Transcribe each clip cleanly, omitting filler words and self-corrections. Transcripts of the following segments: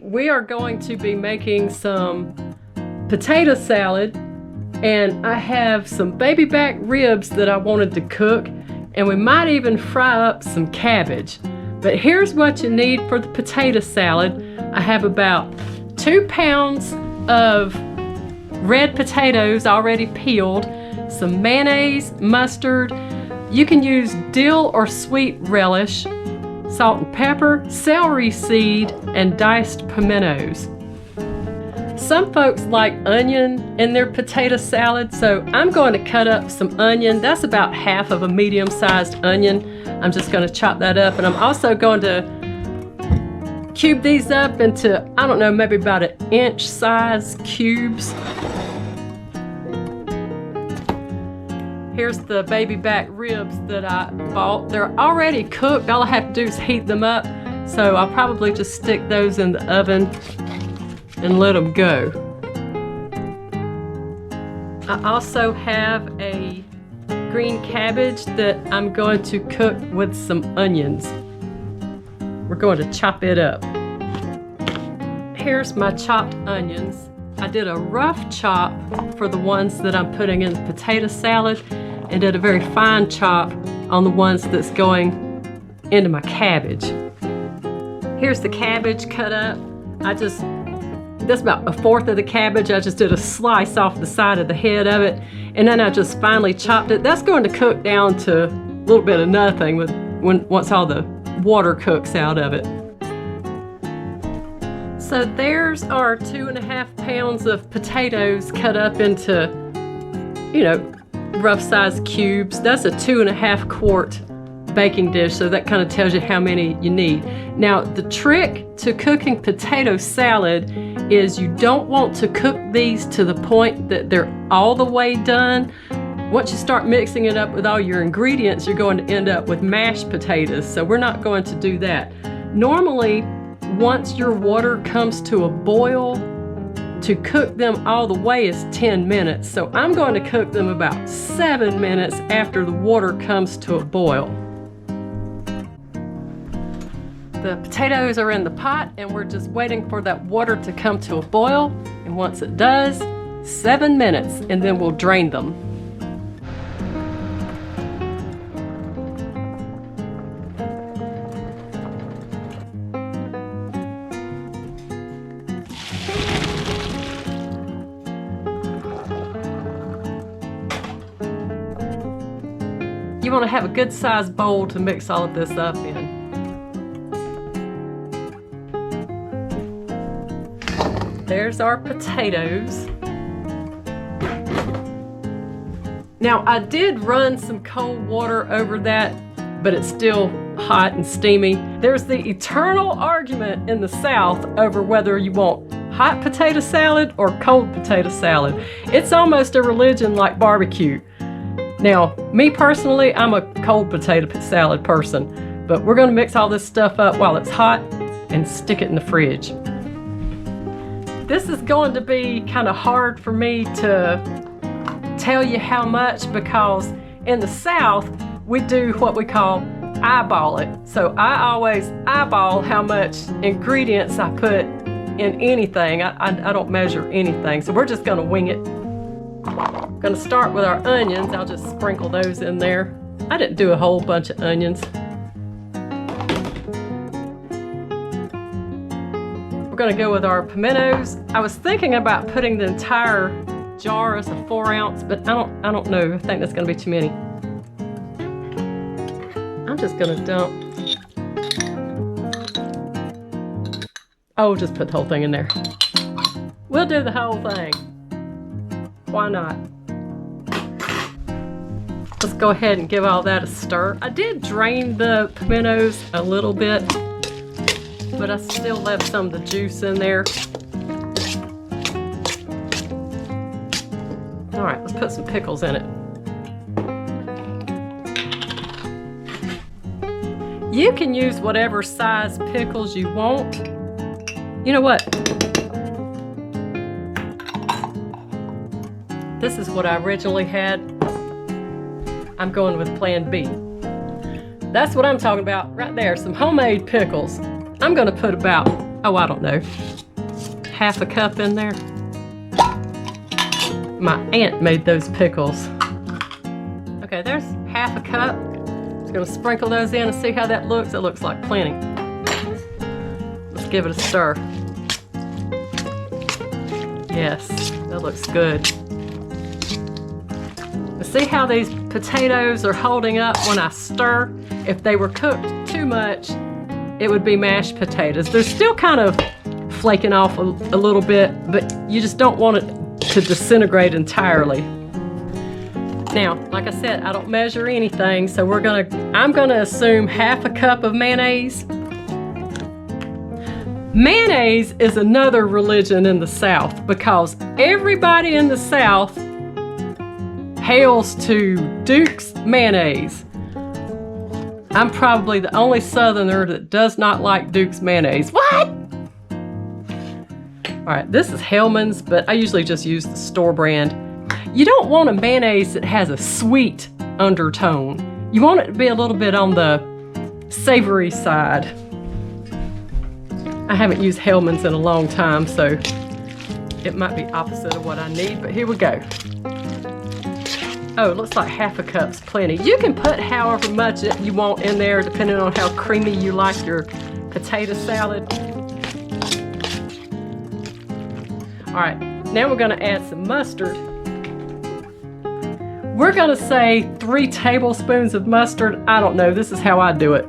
we are going to be making some potato salad, and I have some baby back ribs that I wanted to cook, and we might even fry up some cabbage. But here's what you need for the potato salad. I have about 2 pounds of red potatoes already peeled, some mayonnaise, mustard. You can use dill or sweet relish, salt and pepper, celery seed, and diced pimentos. Some folks like onion in their potato salad, so I'm going to cut up some onion. That's about half of a medium-sized onion. I'm just going to chop that up, and I'm also going to cube these up into, I don't know, maybe about 1 inch size cubes. Here's the baby back ribs that I bought. They're already cooked. All I have to do is heat them up. So I'll probably just stick those in the oven and let them go. I also have a green cabbage that I'm going to cook with some onions. We're going to chop it up. Here's my chopped onions. I did a rough chop for the ones that I'm putting in the potato salad, and did a very fine chop on the ones that's going into my cabbage. Here's the cabbage cut up. That's about 1/4 of the cabbage. I just did a slice off the side of the head of it, and then I just finely chopped it. That's going to cook down to a little bit of nothing once all the water cooks out of it. So there's our 2.5 pounds of potatoes cut up into, rough size cubes. That's a 2.5 quart baking dish, so that kind of tells you how many you need. Now, the trick to cooking potato salad is you don't want to cook these to the point that they're all the way done. Once you start mixing it up with all your ingredients, you're going to end up with mashed potatoes, so we're not going to do that. Normally, once your water comes to a boil, to cook them all the way is 10 minutes. So I'm going to cook them about 7 minutes after the water comes to a boil. The potatoes are in the pot, and we're just waiting for that water to come to a boil. And once it does, 7 minutes, and then we'll drain them. You want to have a good sized bowl to mix all of this up in. There's our potatoes. Now, I did run some cold water over that, but it's still hot and steamy. There's the eternal argument in the South over whether you want hot potato salad or cold potato salad. It's almost a religion like barbecue. Now, me personally, I'm a cold potato salad person, but we're gonna mix all this stuff up while it's hot and stick it in the fridge. This is going to be kind of hard for me to tell you how much, because in the South, we do what we call eyeball it. So I always eyeball how much ingredients I put in anything. I don't measure anything, so we're just gonna wing it. Gonna start with our onions. I'll just sprinkle those in there. I didn't do a whole bunch of onions. We're gonna go with our pimentos. I was thinking about putting the entire jar as a 4 ounce, but I don't know. I think that's gonna be too many. I'm just gonna dump. Oh, just put the whole thing in there. We'll do the whole thing. Why not? Let's go ahead and give all that a stir. I did drain the pimentos a little bit, but I still left some of the juice in there. All right, let's put some pickles in it. You can use whatever size pickles you want. You know what? This is what I originally had. I'm going with Plan B. That's what I'm talking about right there, some homemade pickles. I'm gonna put about oh, I don't know, half a cup in there. My aunt made those pickles. Okay, there's half a cup. Just gonna sprinkle those in and see how that looks. It looks like plenty. Let's give it a stir. Yes, that looks good. See how these potatoes are holding up when I stir? If they were cooked too much, it would be mashed potatoes. They're still kind of flaking off a little bit, but you just don't want it to disintegrate entirely. Now, like I said, I don't measure anything, so I'm gonna assume half a cup of mayonnaise. Mayonnaise is another religion in the South because everybody in the South hails to Duke's mayonnaise. I'm probably the only Southerner that does not like Duke's mayonnaise. What? All right, this is Hellmann's, but I usually just use the store brand. You don't want a mayonnaise that has a sweet undertone. You want it to be a little bit on the savory side. I haven't used Hellmann's in a long time, so it might be opposite of what I need, but here we go. Oh, it looks like half a cup's plenty. You can put however much you want in there depending on how creamy you like your potato salad. All right, now we're gonna add some mustard. We're gonna say 3 tablespoons of mustard. I don't know, this is how I do it.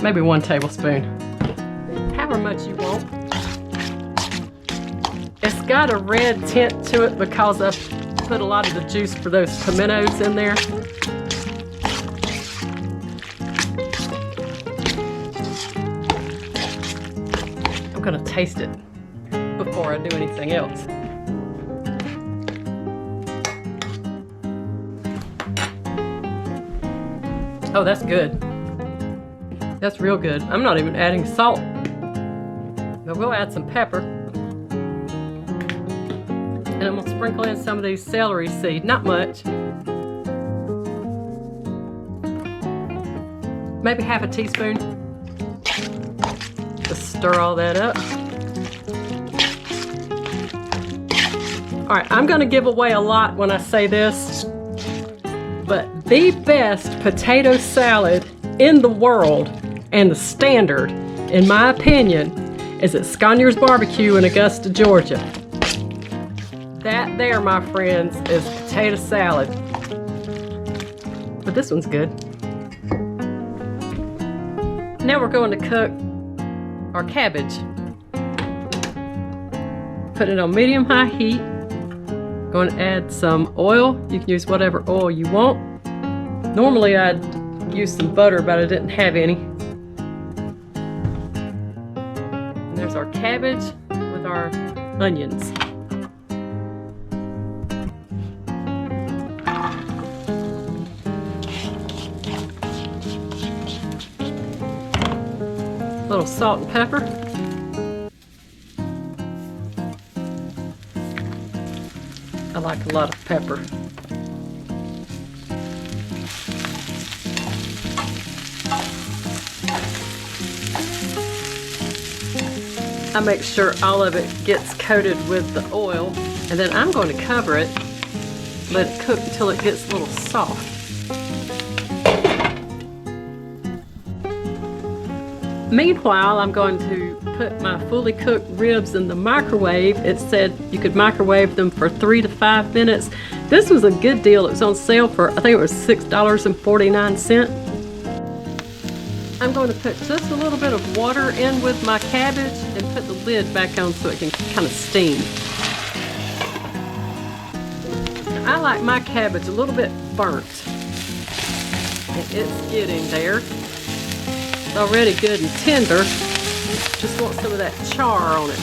Maybe 1 tablespoon. However much you want. It's got a red tint to it because I've put a lot of the juice for those pimentos in there. I'm gonna taste it before I do anything else. Oh, that's good. That's real good. I'm not even adding salt, but we'll add some pepper. And I'm gonna sprinkle in some of these celery seed, not much. Maybe half a teaspoon. Just stir all that up. All right, I'm gonna give away a lot when I say this, but the best potato salad in the world and the standard, in my opinion, is at Sconyers Barbecue in Augusta, Georgia. That there, my friends, is potato salad. But this one's good. Now we're going to cook our cabbage. Put it on medium-high heat. Going to add some oil. You can use whatever oil you want. Normally I'd use some butter, but I didn't have any. And there's our cabbage with our onions. A little salt and pepper. I like a lot of pepper. I make sure all of it gets coated with the oil, and then I'm going to cover it, let it cook until it gets a little soft. Meanwhile, I'm going to put my fully cooked ribs in the microwave. It said you could microwave them for 3 to 5 minutes. This was a good deal. It was on sale for, I think it was $6.49. I'm going to put just a little bit of water in with my cabbage and put the lid back on so it can kind of steam. I like my cabbage a little bit burnt, and it's getting there. It's already good and tender. Just want some of that char on it.